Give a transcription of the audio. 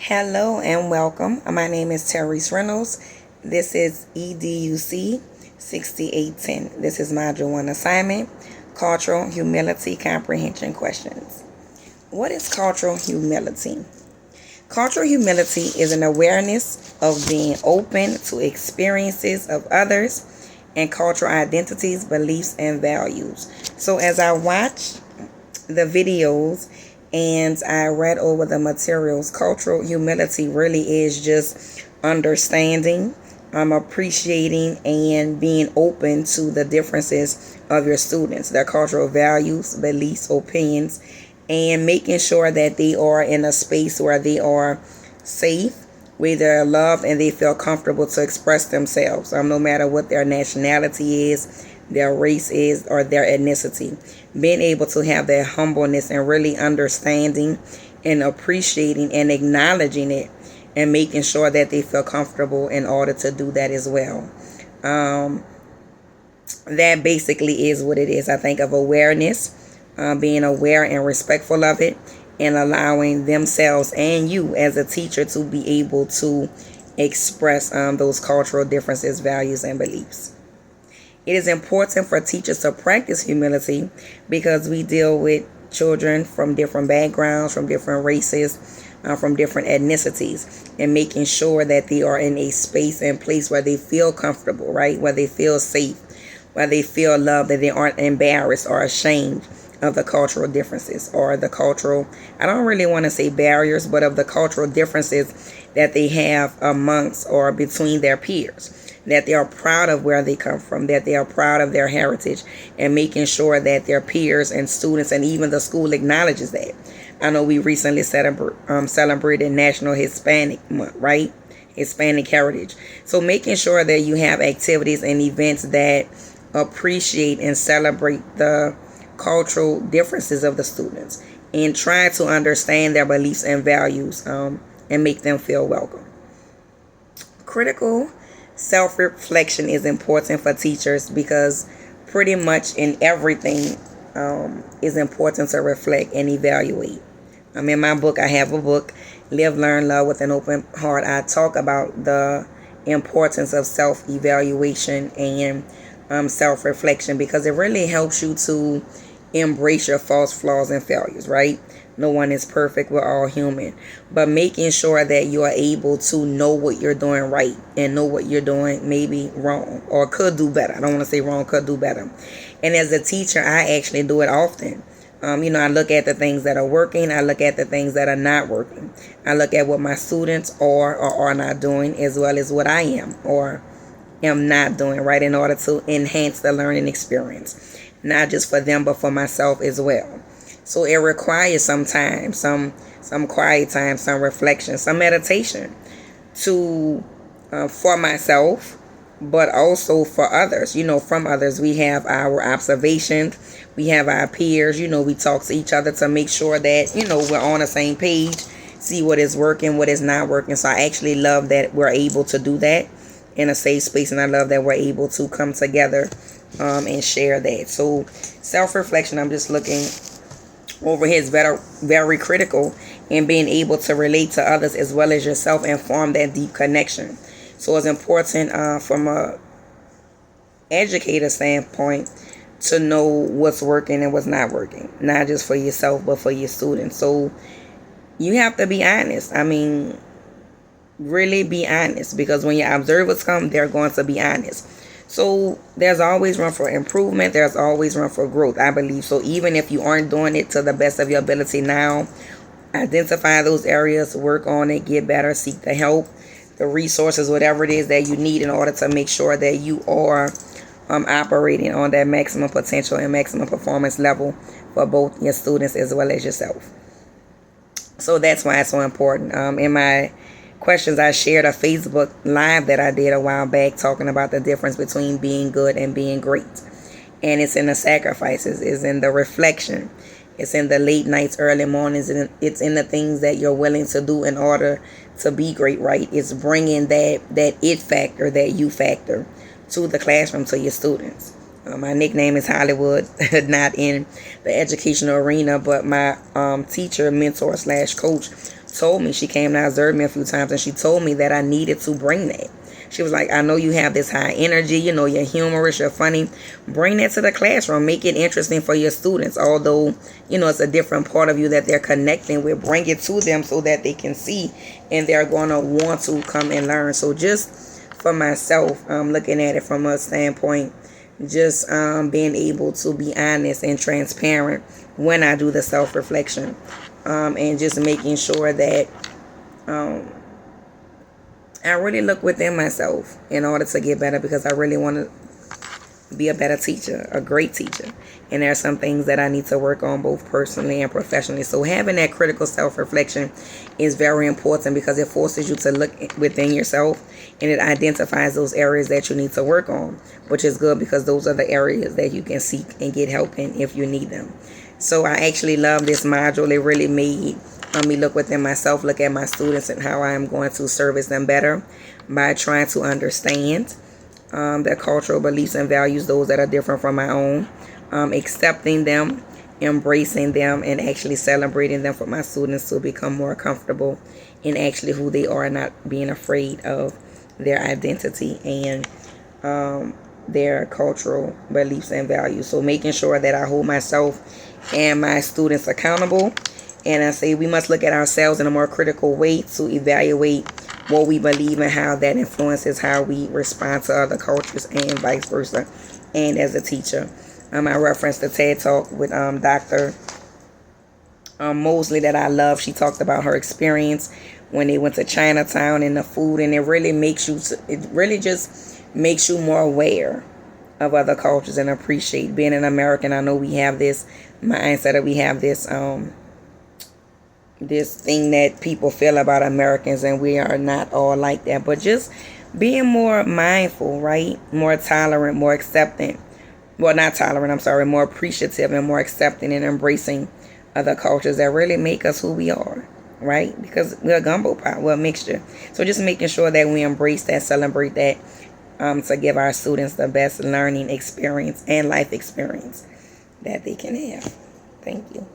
Hello and welcome. My name is Therese Reynolds. This is EDUC 6810. This is Module 1 assignment, Cultural Humility Comprehension Questions. What is cultural humility? Cultural humility is an awareness of being open to experiences of others and cultural identities, beliefs, and values. So as I watch the videos and I read over the materials, cultural humility really is just understanding, appreciating, and being open to the differences of your students, their cultural values, beliefs, opinions, and making sure that they are in a space where they are safe, where they're loved, and they feel comfortable to express themselves, no matter what their nationality is, their race is, or their ethnicity. Being able to have that humbleness and really understanding and appreciating and acknowledging it and making sure that they feel comfortable in order to do that as well. That basically is what it is. I think of awareness, being aware and respectful of it, and allowing themselves and you as a teacher to be able to express those cultural differences, values, and beliefs. It is important for teachers to practice humility because we deal with children from different backgrounds, from different races, from different ethnicities, and making sure that they are in a space and place where they feel comfortable, right? Where they feel safe, where they feel loved, that they aren't embarrassed or ashamed of the cultural differences or the cultural, I don't really want to say barriers, but of the cultural differences that they have amongst or between their peers. That they are proud of where they come from, that they are proud of their heritage, and making sure that their peers and students and even the school acknowledges that. I know we recently celebrated National Hispanic Month, right? Hispanic Heritage. So making sure that you have activities and events that appreciate and celebrate the cultural differences of the students and try to understand their beliefs and values and make them feel welcome. Critical self-reflection is important for teachers because pretty much in everything is important to reflect and evaluate. In my book, I have a book, Live, Learn, Love with an Open Heart. I talk about the importance of self-evaluation and self-reflection because it really helps you to embrace your faults, flaws, and failures, right? No one is perfect. We're all human. But making sure that you are able to know what you're doing right and know what you're doing maybe wrong or could do better. I don't want to say wrong, could do better. And as a teacher, I actually do it often. I look at the things that are working. I look at the things that are not working. I look at what my students are or are not doing as well as what I am or am not doing, right, in order to enhance the learning experience. Not just for them, but for myself as well. So it requires some time, some quiet time, some reflection, some meditation to for myself, but also for others. From others, we have our observations, we have our peers. We talk to each other to make sure that we're on the same page, see what is working, what is not working. So I actually love that we're able to do that in a safe space, and I love that we're able to come together and share that. So self-reflection, I'm just looking over here, is very critical in being able to relate to others as well as yourself and form that deep connection. So it's important from a educator standpoint to know what's working and what's not working, not just for yourself but for your students. So you have to be honest. Really be honest, because when your observers come, they're going to be honest. So there's always room for improvement. There's always room for growth, I believe. So even if you aren't doing it to the best of your ability now, identify those areas, work on it, get better, seek the help, the resources, whatever it is that you need in order to make sure that you are operating on that maximum potential and maximum performance level for both your students as well as yourself. So that's why it's so important. In my questions, I shared a Facebook Live that I did a while back talking about the difference between being good and being great. And it's in the sacrifices, it's in the reflection, it's in the late nights, early mornings, and it's in the things that you're willing to do in order to be great, right? It's bringing that it factor, that you factor to the classroom, to your students. My nickname is Hollywood, not in the educational arena, but my teacher, mentor / coach told me, she came to observe me a few times, and she told me that I needed to bring that. She was like, I know you have this high energy, you're humorous, you're funny. Bring that to the classroom. Make it interesting for your students. Although, it's a different part of you that they're connecting with. Bring it to them so that they can see and they're going to want to come and learn. So just for myself, looking at it from a standpoint, just being able to be honest and transparent when I do the self-reflection, and just making sure that I really look within myself in order to get better, because I really want to be a better teacher, a great teacher. And there are some things that I need to work on both personally and professionally. So having that critical self-reflection is very important, because it forces you to look within yourself, and it identifies those areas that you need to work on, which is good because those are the areas that you can seek and get help in if you need them. So I actually love this module. It really made me look within myself, look at my students, and how I am going to service them better by trying to understand their cultural beliefs and values, those that are different from my own, accepting them, embracing them, and actually celebrating them for my students to become more comfortable in actually who they are, not being afraid of their identity and their cultural beliefs and values. So making sure that I hold myself and my students accountable. And I say we must look at ourselves in a more critical way to evaluate what we believe and how that influences how we respond to other cultures and vice versa. And as a teacher, I referenced the TED Talk with Dr. Mosley that I love. She talked about her experience when they went to Chinatown and the food, and it really just makes you more aware of other cultures and appreciate being an American. I know we have this mindset, that we have this thing that people feel about Americans, and we are not all like that. But just being more mindful, right? More tolerant, more accepting. Well, not tolerant, I'm sorry. More appreciative and more accepting and embracing other cultures that really make us who we are, right? Because we're a gumbo pot, we're a mixture. So just making sure that we embrace that, celebrate that, to give our students the best learning experience and life experience that they can have. Thank you.